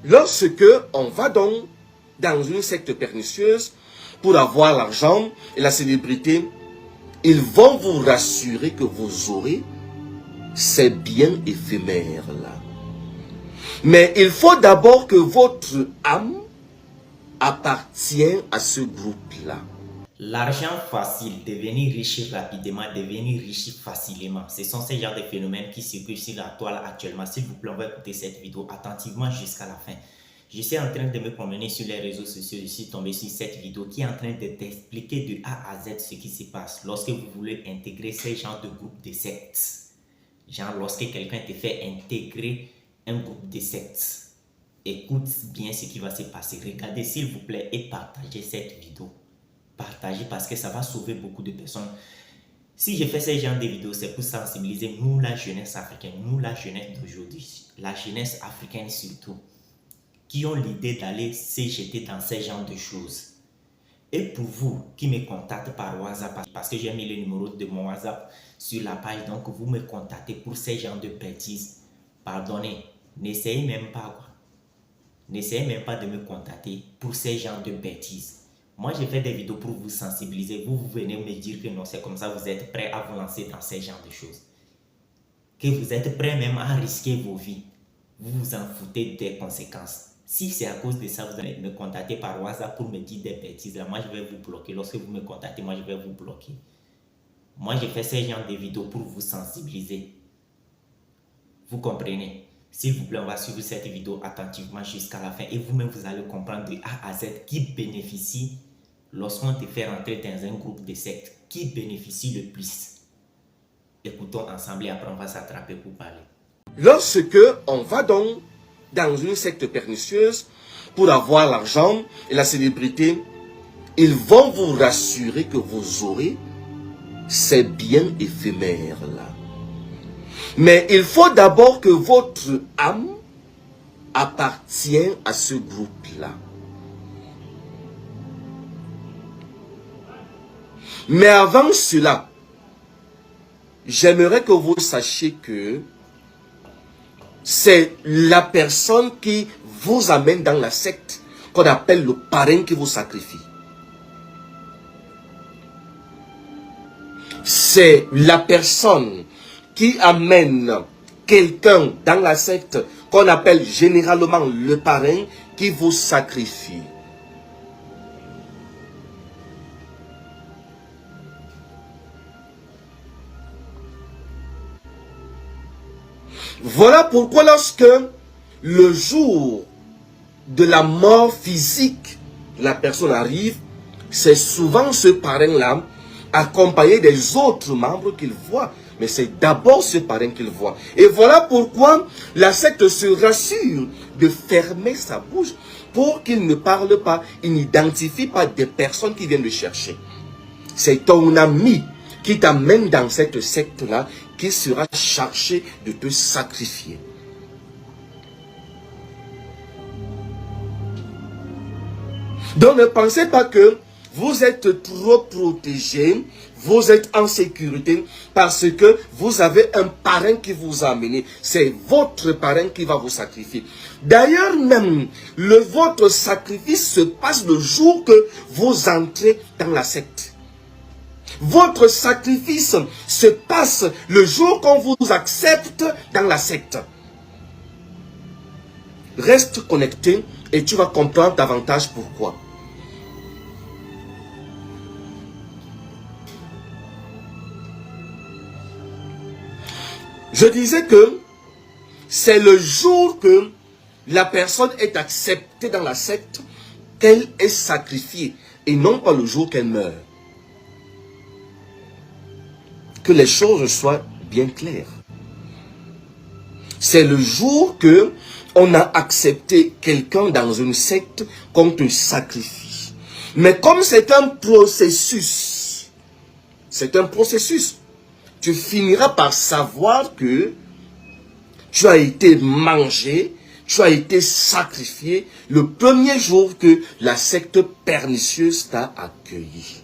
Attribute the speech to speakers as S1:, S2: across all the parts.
S1: Lorsque on va donc dans une secte pernicieuse pour avoir l'argent et la célébrité, ils vont vous rassurer que vous aurez ces biens éphémères là. Mais il faut d'abord que votre âme appartienne à ce groupe-là.
S2: L'argent facile, devenir riche rapidement, devenir riche facilement. Ce sont ces genres de phénomènes qui circulent sur la toile actuellement. S'il vous plaît, on va écouter cette vidéo attentivement jusqu'à la fin. Je suis en train de me promener sur les réseaux sociaux. Je suis tombé sur cette vidéo qui est en train de t'expliquer de A à Z ce qui se passe lorsque vous voulez intégrer ces genres de groupes de sectes. Genre lorsque quelqu'un te fait intégrer un groupe de sectes. Écoute bien ce qui va se passer. Regardez s'il vous plaît et partagez cette vidéo. Partagez parce que ça va sauver beaucoup de personnes. Si je fais ce genre de vidéos, c'est pour sensibiliser nous, la jeunesse africaine, nous, la jeunesse d'aujourd'hui, la jeunesse africaine surtout, qui ont l'idée d'aller se jeter dans ce genre de choses. Et pour vous qui me contactez par WhatsApp, parce que j'ai mis le numéro de mon WhatsApp sur la page, donc vous me contactez pour ce genre de bêtises, pardonnez, n'essayez même pas quoi. N'essayez même pas de me contacter pour ce genre de bêtises. Moi, je fais des vidéos pour vous sensibiliser. Vous venez me dire que non, c'est comme ça, vous êtes prêts à vous lancer dans ce genre de choses. Que vous êtes prêts même à risquer vos vies. Vous vous en foutez des conséquences. Si c'est à cause de ça, vous allez me contacter par WhatsApp pour me dire des bêtises. Là, moi, je vais vous bloquer. Lorsque vous me contactez, moi, je vais vous bloquer. Moi, je fais ce genre de vidéos pour vous sensibiliser. Vous comprenez? S'il vous plaît, on va suivre cette vidéo attentivement jusqu'à la fin et vous-même, vous allez comprendre de A à Z qui bénéficie lorsqu'on te fait rentrer dans un groupe de sectes. Qui bénéficie le plus? Écoutons ensemble et après on va s'attraper pour parler.
S1: Lorsque on va donc dans une secte pernicieuse pour avoir l'argent et la célébrité, ils vont vous rassurer que vous aurez ces biens éphémères là. Mais il faut d'abord que votre âme appartienne à ce groupe-là. Mais avant cela, j'aimerais que vous sachiez que c'est la personne qui vous amène dans la secte qu'on appelle le parrain qui vous sacrifie. C'est la personne qui amène quelqu'un dans la secte qu'on appelle généralement le parrain qui vous sacrifie. Voilà pourquoi lorsque le jour de la mort physique, la personne arrive, c'est souvent ce parrain-là accompagné des autres membres qu'il voit. Mais c'est d'abord ce parrain qu'il voit. Et voilà pourquoi la secte se rassure de fermer sa bouche pour qu'il ne parle pas, il n'identifie pas des personnes qui viennent le chercher. C'est ton ami qui t'amène dans cette secte-là qui sera chargé de te sacrifier. Donc ne pensez pas que vous êtes trop protégé, vous êtes en sécurité parce que vous avez un parrain qui vous a amené. C'est votre parrain qui va vous sacrifier. D'ailleurs même, votre sacrifice se passe le jour que vous entrez dans la secte. Votre sacrifice se passe le jour qu'on vous accepte dans la secte. Reste connecté et tu vas comprendre davantage pourquoi. Je disais que c'est le jour que la personne est acceptée dans la secte qu'elle est sacrifiée et non pas le jour qu'elle meurt. Que les choses soient bien claires. C'est le jour que on a accepté quelqu'un dans une secte qu'on te sacrifie. Mais comme c'est un processus, tu finiras par savoir que tu as été mangé, tu as été sacrifié le premier jour que la secte pernicieuse t'a accueilli.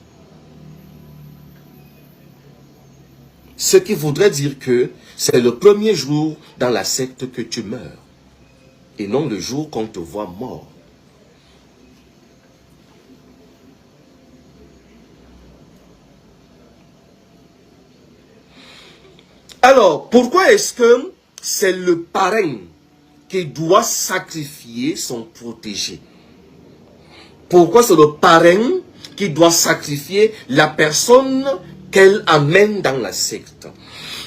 S1: Ce qui voudrait dire que c'est le premier jour dans la secte que tu meurs. et non le jour qu'on te voit mort. Alors, pourquoi est-ce que c'est le parrain qui doit sacrifier son protégé? Pourquoi c'est le parrain qui doit sacrifier la personne qu'elle amène dans la secte?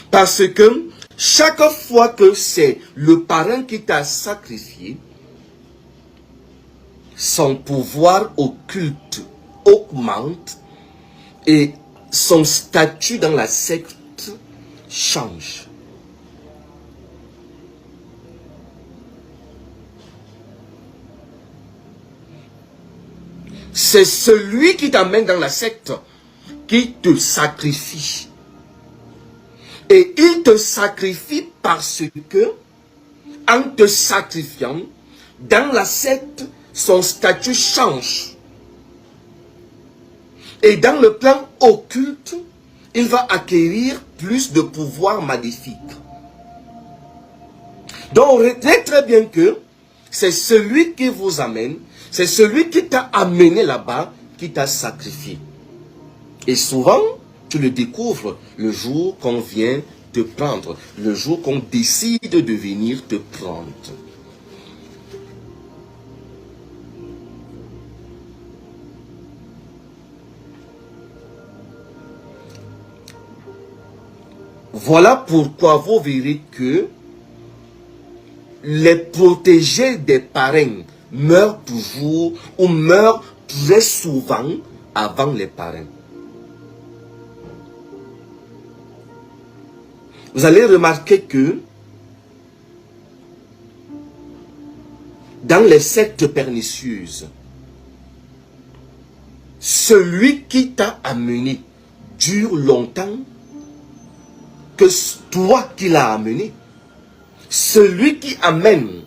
S1: Parce que chaque fois que c'est le parrain qui t'a sacrifié, son pouvoir occulte augmente et son statut dans la secte change. C'est celui qui t'amène dans la secte qui te sacrifie. Et il te sacrifie parce que, en te sacrifiant, dans la secte, son statut change. Et dans le plan occulte, il va acquérir plus de pouvoir maléfique. Donc, retenez très bien que c'est celui qui vous amène, c'est celui qui t'a amené là-bas, qui t'a sacrifié. Et souvent, tu le découvres le jour qu'on vient te prendre, le jour qu'on décide de venir te prendre. Voilà pourquoi vous verrez que les protégés des parrains meurent toujours ou meurent très souvent avant les parrains. Vous allez remarquer que dans les sectes pernicieuses, celui qui t'a amené dure longtemps que toi qui l'as amené. Celui qui amène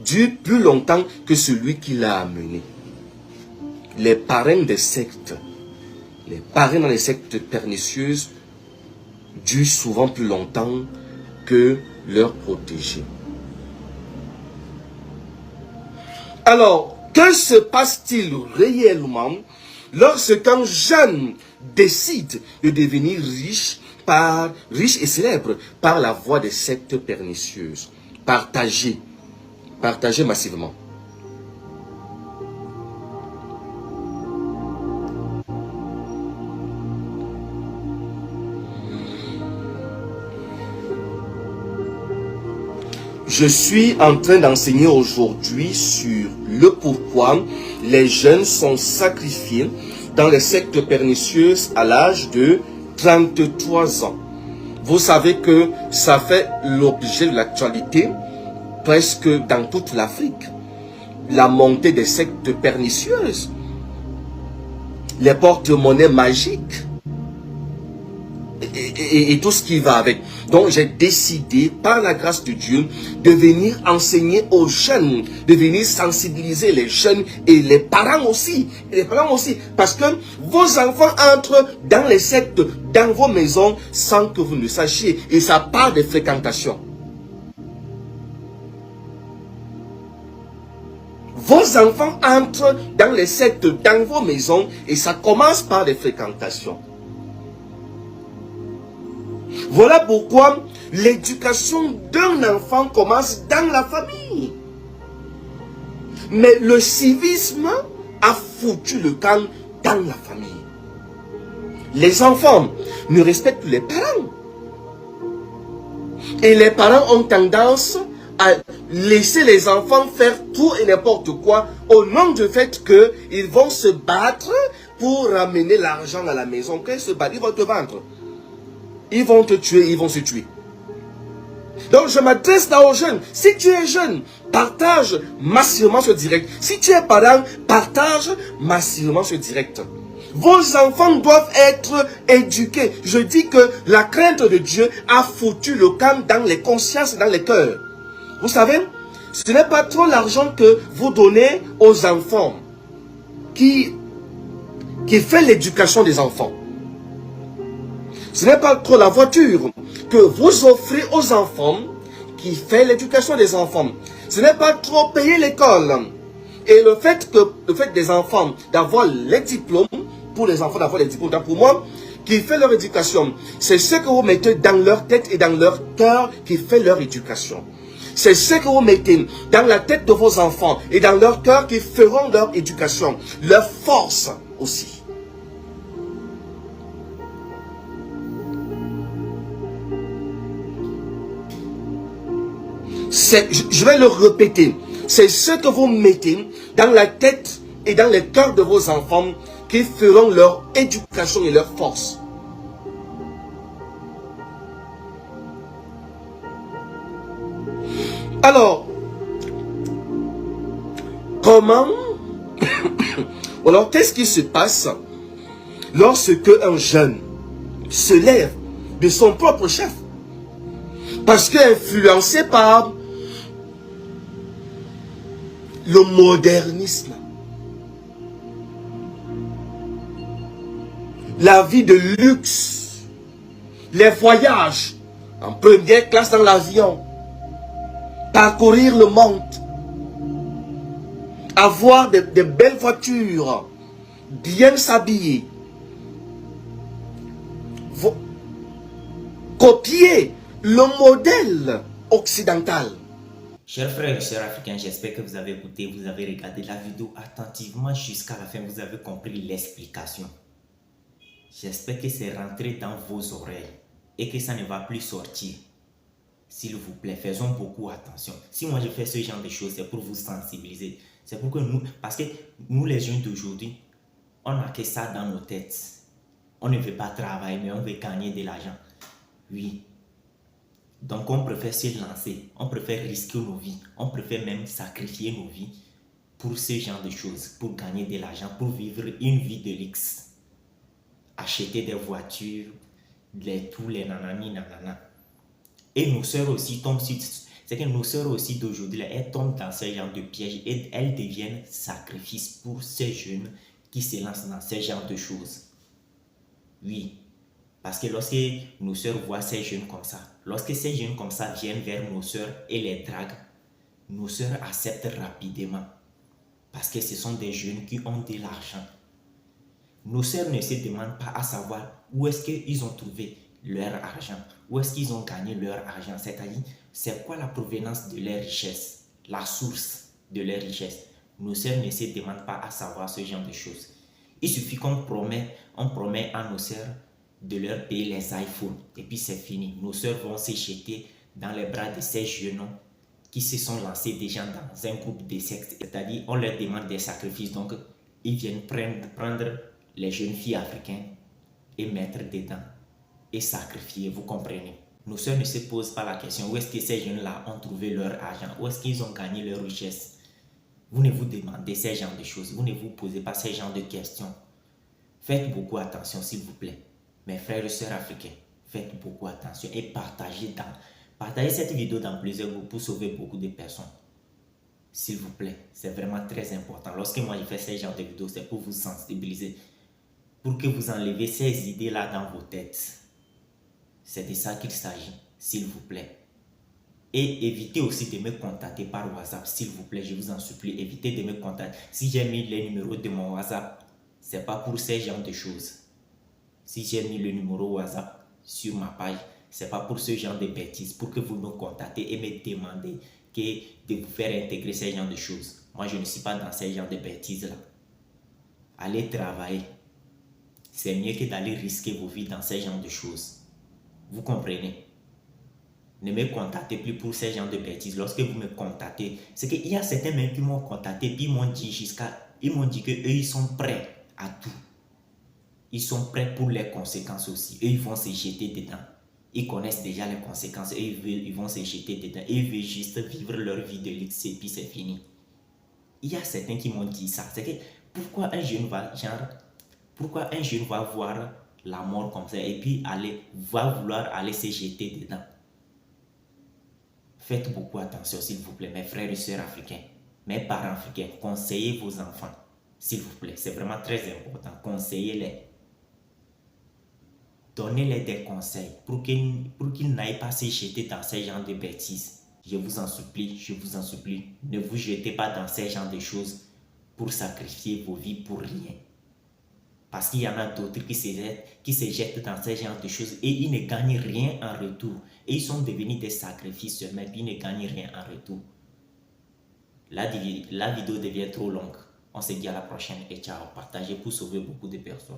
S1: dure plus longtemps que celui qui l'a amené. Les parrains des sectes, les parrains dans les sectes pernicieuses durent souvent plus longtemps que leurs protégés. Alors, que se passe-t-il réellement lorsqu'un jeune décide de devenir riche et célèbre par la voie des sectes pernicieuses? Partagez massivement. Je suis en train d'enseigner aujourd'hui sur le pourquoi les jeunes sont sacrifiés dans les sectes pernicieuses à l'âge de 33 ans. Vous savez que ça fait l'objet de l'actualité presque dans toute l'Afrique. La montée des sectes pernicieuses, les porte-monnaies magiques et tout ce qui va avec. Donc j'ai décidé par la grâce de Dieu de venir enseigner aux jeunes, de venir sensibiliser les jeunes et les parents aussi. Parce que vos enfants entrent dans les sectes, dans vos maisons sans que vous ne sachiez. Et ça part des fréquentations. Vos enfants entrent dans les sectes, dans vos maisons et ça commence par des fréquentations. Voilà pourquoi l'éducation d'un enfant commence dans la famille. Mais le civisme a foutu le camp dans la famille. Les enfants ne respectent plus les parents. Et les parents ont tendance à laisser les enfants faire tout et n'importe quoi au nom du fait qu'ils vont se battre pour ramener l'argent à la maison. Quand ils se battent, ils vont te vendre. Ils vont te tuer, ils vont se tuer. Donc je m'adresse là aux jeunes. Si tu es jeune, partage massivement ce direct. Si tu es parent, partage massivement ce direct. Vos enfants doivent être éduqués. Je dis que la crainte de Dieu a foutu le camp dans les consciences, dans les cœurs. Vous savez, ce n'est pas trop l'argent que vous donnez aux enfants qui fait l'éducation des enfants. Ce n'est pas trop la voiture que vous offrez aux enfants qui fait l'éducation des enfants. Ce n'est pas trop payer l'école. Et le fait des enfants d'avoir les diplômes, pour les enfants d'avoir les diplômes, pour moi, qui fait leur éducation, c'est ce que vous mettez dans leur tête et dans leur cœur qui fait leur éducation. C'est ce que vous mettez dans la tête de vos enfants et dans leur cœur qui feront leur éducation, leur force aussi. Je vais le répéter. C'est ce que vous mettez dans la tête et dans le cœur de vos enfants qui feront leur éducation et leur force. Alors, comment alors qu'est-ce qui se passe lorsque un jeune se lève de son propre chef? Parce qu'influencé par le modernisme, la vie de luxe, les voyages en première classe dans l'avion, parcourir le monde, avoir de belles voitures, bien s'habiller, copier le modèle occidental.
S2: Chers frères et sœurs africains, j'espère que vous avez écouté, vous avez regardé la vidéo attentivement jusqu'à la fin, vous avez compris l'explication. J'espère que c'est rentré dans vos oreilles et que ça ne va plus sortir. S'il vous plaît, faisons beaucoup attention. Si moi je fais ce genre de choses, c'est pour vous sensibiliser. C'est pour que nous, parce que nous les jeunes d'aujourd'hui, on n'a que ça dans nos têtes. On ne veut pas travailler, mais on veut gagner de l'argent. Oui. Donc on préfère se lancer, on préfère risquer nos vies, on préfère même sacrifier nos vies pour ce genre de choses, pour gagner de l'argent, pour vivre une vie de luxe. Acheter des voitures, tous les nanani nanana. Et nos sœurs aussi tombent sur... C'est que nos sœurs aussi d'aujourd'hui, elles tombent dans ce genre de piège et elles deviennent sacrifices pour ces jeunes qui se lancent dans ce genre de choses. Oui. Parce que lorsque nos sœurs voient ces jeunes comme ça, lorsque ces jeunes comme ça viennent vers nos sœurs et les draguent, nos sœurs acceptent rapidement. Parce que ce sont des jeunes qui ont de l'argent. Nos sœurs ne se demandent pas à savoir où est-ce qu'ils ont trouvé leur argent, où est-ce qu'ils ont gagné leur argent, c'est-à-dire c'est quoi la provenance de leur richesse, la source de leur richesse. Nos sœurs ne se demandent pas à savoir ce genre de choses. Il suffit qu'on promet à nos sœurs de leur payer les iPhones et puis c'est fini. Nos sœurs vont se jeter dans les bras de ces jeunes qui se sont lancés déjà dans un groupe de sectes, c'est-à-dire on leur demande des sacrifices, donc ils viennent prendre les jeunes filles africaines et mettre dedans et sacrifier, vous comprenez. Nos sœurs ne se posent pas la question où est-ce que ces jeunes-là ont trouvé leur argent, où est-ce qu'ils ont gagné leur richesse. Vous ne vous demandez ces genres de choses, vous ne vous posez pas ces genres de questions. Faites beaucoup attention s'il vous plaît. Mes frères et sœurs africains, faites beaucoup attention et partagez cette vidéo dans plusieurs groupes pour sauver beaucoup de personnes. S'il vous plaît, c'est vraiment très important. Lorsque moi je fais ce genre de vidéos, c'est pour vous sensibiliser, pour que vous enlevez ces idées-là dans vos têtes. C'est de ça qu'il s'agit, s'il vous plaît. Et évitez aussi de me contacter par WhatsApp, s'il vous plaît, je vous en supplie. Évitez de me contacter. Si j'ai mis les numéros de mon WhatsApp, c'est pas pour ce genre de choses. Si j'ai mis le numéro WhatsApp sur ma page, c'est pas pour ce genre de bêtises, pour que vous me contactez et me demandez de vous faire intégrer ce genre de choses. Moi, je ne suis pas dans ce genre de bêtises-là. Allez travailler. C'est mieux que d'aller risquer vos vies dans ce genre de choses. Vous comprenez? Ne me contactez plus pour ce genre de bêtises. Lorsque vous me contactez, c'est qu'il y a certains même qui m'ont contacté, puis ils m'ont dit qu'eux, ils sont prêts à tout. Ils sont prêts pour les conséquences aussi. Eux, ils vont se jeter dedans. Ils connaissent déjà les conséquences. Eux, ils vont se jeter dedans. Et ils veulent juste vivre leur vie de luxe et puis c'est fini. Il y a certains qui m'ont dit ça. C'est que pourquoi un jeune va voir la mort comme ça et puis va vouloir aller se jeter dedans. Faites beaucoup attention s'il vous plaît, mes frères et sœurs africains, mes parents africains, conseillez vos enfants, s'il vous plaît, c'est vraiment très important, conseillez-les. Donnez-les des conseils pour qu'ils n'aillent pas se jeter dans ces genres de bêtises. je vous en supplie, ne vous jetez pas dans ces genres de choses pour sacrifier vos vies pour rien. Parce qu'il y en a d'autres qui se jettent dans ces genres de choses et ils ne gagnent rien en retour. Et ils sont devenus des sacrificeurs, mais ils ne gagnent rien en retour. La vidéo devient trop longue. On se dit à la prochaine et ciao. Partagez pour sauver beaucoup de personnes.